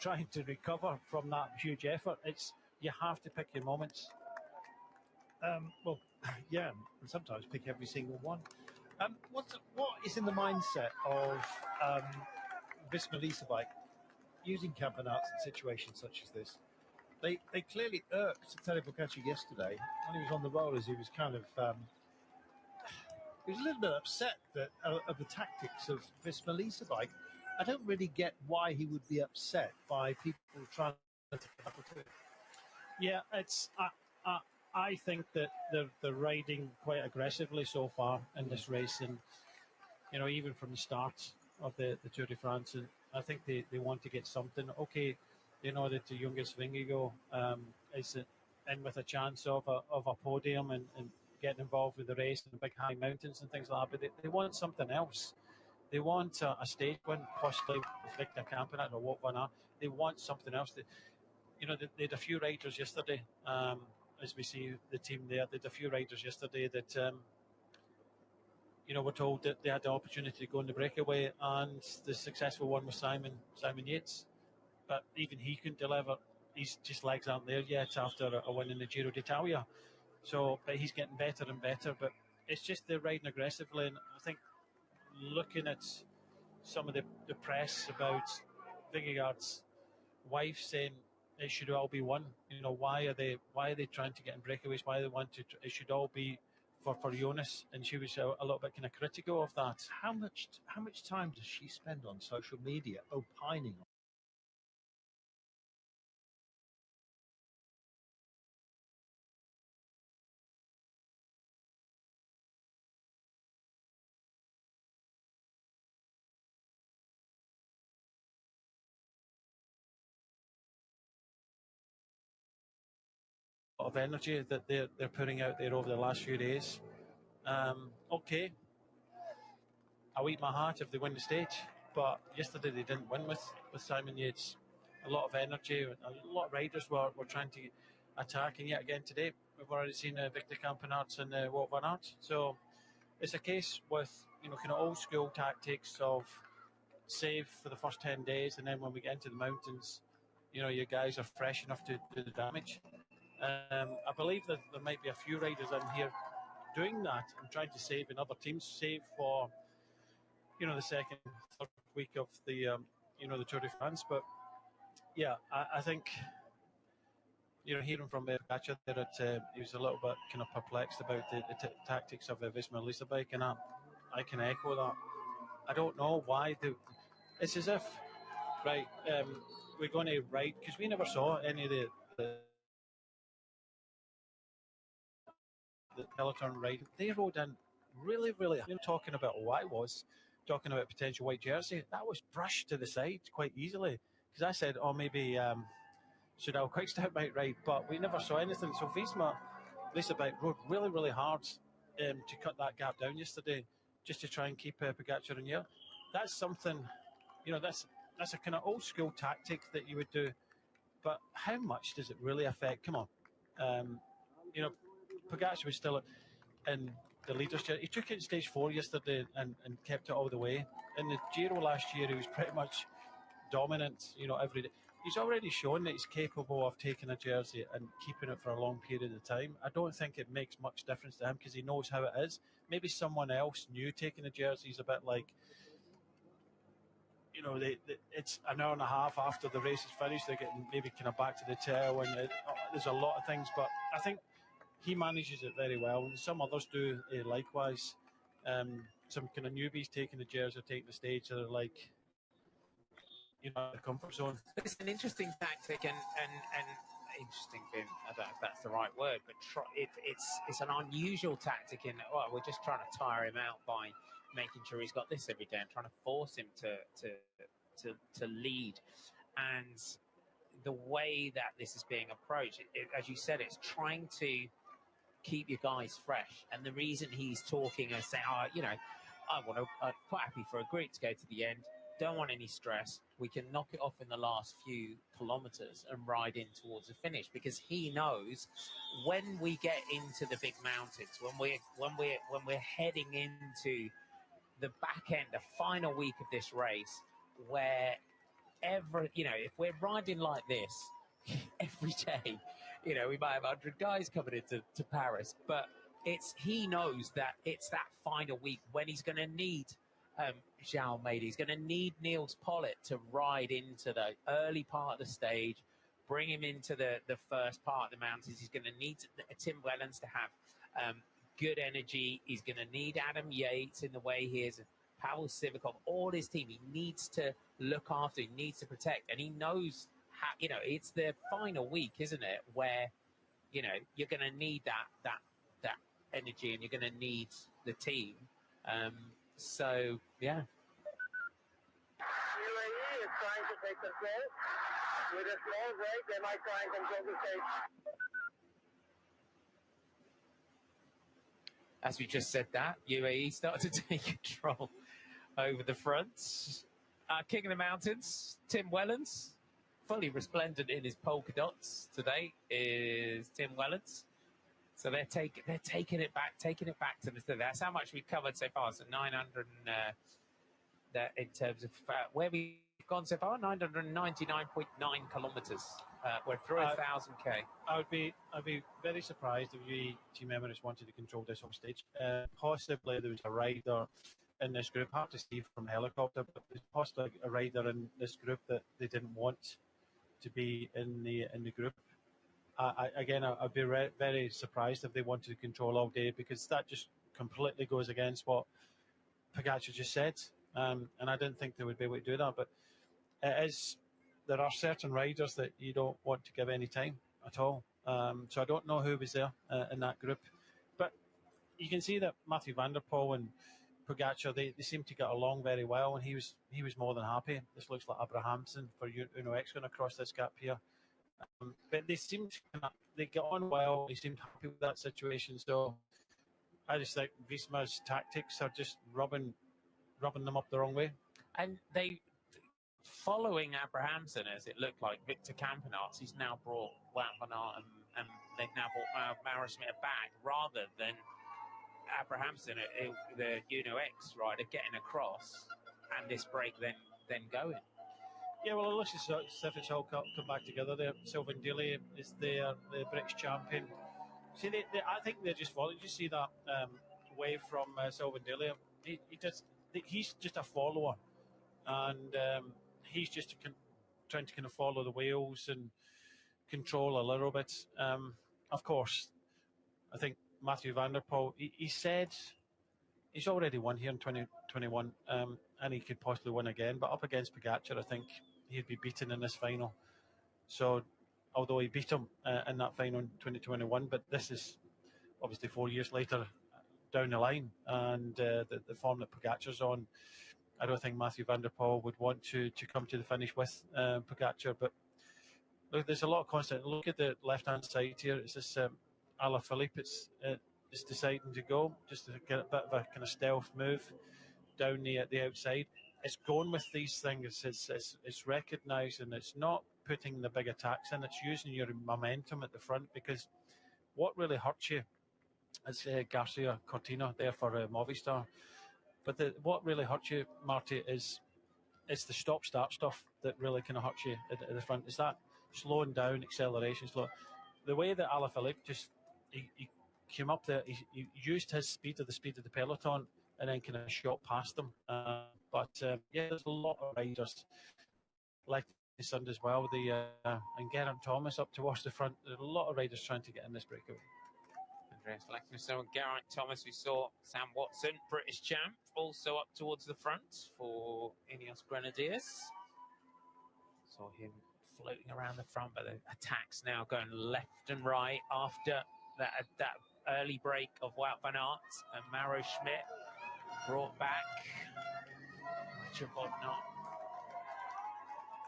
trying to recover from that huge effort. You have to pick your moments. Well, yeah, and sometimes pick every single one. What is in the mindset of Visma Leasebike using campanarts in situations such as this? They clearly irked Eritreans yesterday when he was on the rollers. He was kind of he was a little bit upset that of the tactics of Visma Leasebike. I don't really get why he would be upset by people trying to tackle to it. Yeah, it's. I think that they're riding quite aggressively so far in this race, and even from the start of the Tour de France, and I think they want to get something. Okay, they know that the youngest Vingegaard is in with a chance of a podium and getting involved with the race and the big high mountains and things like that, but they want something else. They want a stage win, possibly with Victor Campanat or what one. They want something else. They had a few riders yesterday. As we see the team there, they had a few riders yesterday that, were told that they had the opportunity to go in the breakaway, and the successful one was Simon Yates. But even he couldn't deliver. His just legs aren't there yet after a win in the Giro d'Italia. So, but he's getting better and better. But it's just they're riding aggressively, and I think looking at some of the press about Vingegaard's wife saying it should all be one. Why are they trying to get in breakaways? Why they want to? It should all be for Jonas, and she was a little bit kind of critical of that. How much time does she spend on social media opining on? Of energy that they're putting out there over the last few days. Okay, I'll eat my heart if they win the stage, but yesterday they didn't win with Simon Yates. A lot of energy, a lot of riders were trying to attack, and yet again today we've already seen Victor Campanarts and Wout van Aert. So it's a case with kind of old school tactics of save for the first 10 days, and then when we get into the mountains, your guys are fresh enough to do the damage. I believe that there might be a few riders in here doing that and trying to save in other teams, save for the second, third week of the the Tour de France. But yeah, I think hearing from Pogačar there that he was a little bit kind of perplexed about the tactics of Visma Leasebike, and I can echo that. I don't know why it's as if we're going to ride, because we never saw any of the peloton riding. They rode in really, really. Talking about what I was talking about potential white jersey, that was brushed to the side quite easily, because I said, maybe Soudal Quickstep might ride, but we never saw anything. So Visma Leasebike rode really, really hard to cut that gap down yesterday, just to try and keep Pogačar in here. That's something, that's a kind of old school tactic that you would do, but how much does it really affect? Come on, Pogačar was still in the leaders' chair. He took it in stage 4 yesterday and kept it all the way. In the Giro last year, he was pretty much dominant, every day. He's already shown that he's capable of taking a jersey and keeping it for a long period of time. I don't think it makes much difference to him because he knows how it is. Maybe someone else new taking a jersey is a bit like, it's an hour and a half after the race is finished. They're getting maybe kind of back to the tail, and there's a lot of things. But I think he manages it very well, and some others do likewise. Some kind of newbies taking the jersey, taking the stage, they're like, the comfort zone. It's an interesting tactic, and interesting thing. I don't know if that's the right word, but it's an unusual tactic. We're just trying to tire him out by making sure he's got this every day and trying to force him to lead. And the way that this is being approached, as you said, it's trying to keep your guys fresh. And the reason he's talking and saying, I'm quite happy for a Greek to go to the end. Don't want any stress. We can knock it off in the last few kilometers and ride in towards the finish, because he knows when we get into the big mountains, when we're heading into the back end, the final week of this race, where if we're riding like this every day, we might have 100 guys coming into Paris, but he knows that it's that final week when he's going to need Zhao Meili, he's going to need Niels Pollitt to ride into the early part of the stage, bring him into the first part of the mountains. He's going to need Tim Wellens to have good energy. He's going to need Adam Yates in the way he is, Pavel Sivakov, all his team. He needs to look after, he needs to protect, and he knows how, it's the final week, isn't it, where, you're going to need that energy, and you're going to need the team. So, yeah. UAE is trying to take control. With a small break, they might try and control the stage. As we just said that, UAE started to take control over the front. King of the Mountains, Tim Wellens, fully resplendent in his polka dots today, is Tim Wellens. So they're taking it back to the. That's how much we've covered so far. So 900 in terms of where we've gone so far, 999.9 kilometers. We're through 1,000 k. I'd be very surprised if you team members wanted to control this whole stage. Possibly there was a rider in this group. Hard to see from helicopter, but there's possibly a rider in this group that they didn't want to be in the group. I'd be very surprised if they wanted to control all day, because that just completely goes against what Pogačar just said, and I didn't think they would be able to do that. But there are certain riders that you don't want to give any time at all. So I don't know who was there in that group, but you can see that Mathieu van der Poel and Pogačar, they seem to get along very well, and he was more than happy. This looks like Abrahamsen for Uno X going across this gap here. But they get on well. They seemed happy with that situation. So I just think Visma's tactics are just rubbing them up the wrong way. And they, following Abrahamsen, as it looked like, Victor Campenaerts, he's now brought Wout van Aert and they've now brought Mauro Smith back, rather than Abrahamsen, the Uno X rider, getting across and this break then going. Yeah, well, let's just see if it's all come back together there. Sylvain Dilly is there, the British champion. See, I think they're just following. You see that wave from Sylvain Dilly? He's just a follower, and he's just trying to kind of follow the wheels and control a little bit. Of course, I think Mathieu van der Poel, he said he's already won here in 2021, and he could possibly win again. But up against Pogačar, I think he'd be beaten in this final. So, although he beat him in that final in 2021, but this is obviously 4 years later down the line, and the form that Pogačar's on, I don't think Mathieu van der Poel would want to come to the finish with Pogačar. But look, there's a lot of constant. Look at the left-hand side here. It's this Alaphilippe. It's deciding to go, just to get a bit of a kind of stealth move down the outside. It's going with these things. It's recognising it's not putting the big attacks in. It's using your momentum at the front, because what really hurts you is Garcia Cortina there for Movistar. But what really hurts you, Marty, is the stop-start stuff that really kind of hurts you at the front. Is that slowing down, acceleration, slow. The way that Alaphilippe just he came up there, he used his speed of the peloton, and then kind of shot past them. But there's a lot of riders like this Sunday as well. And Geraint Thomas up towards the front. There's a lot of riders trying to get in this breakaway. Andreas Lacknesson and Geraint Thomas. We saw Sam Watson, British champ, also up towards the front for Ineos Grenadiers. Saw him floating around the front, but the attacks now going left and right after that early break of Wout van Aert, and Mauro Schmidt brought back. Mathieu Bodnar,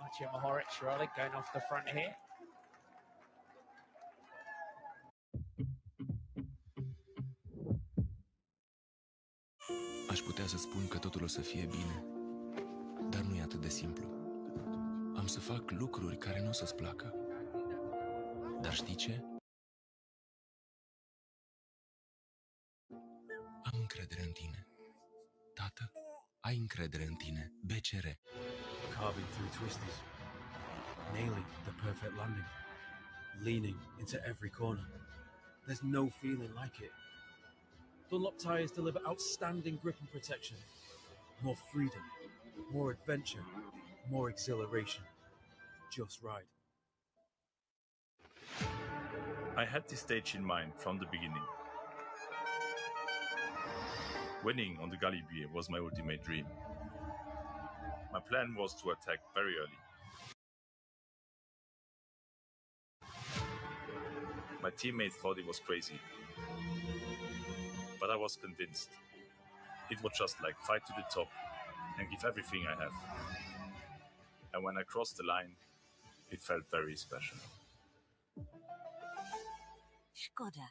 Mathieu Mohoric rather, going off the front here. Aș putea să spun că totul o să fie bine, dar nu e atât de simplu. Am să fac lucruri care nu o să-ți placă. Dar știi ce? Am încredere în tine. Tată, ai încredere în tine. BCR. carving through twisties, nailing the perfect landing, leaning into every corner. There's no feeling like it. Dunlop tyres deliver outstanding grip and protection. More freedom, more adventure, more exhilaration. Just ride. I had this stage in mind from the beginning. Winning on the Galibier was my ultimate dream. My plan was to attack very early. My teammates thought it was crazy, but I was convinced. It was just like fight to the top and give everything I have. And when I crossed the line, it felt very special. Skoda.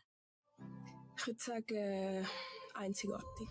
Ich würde sagen, einzigartig.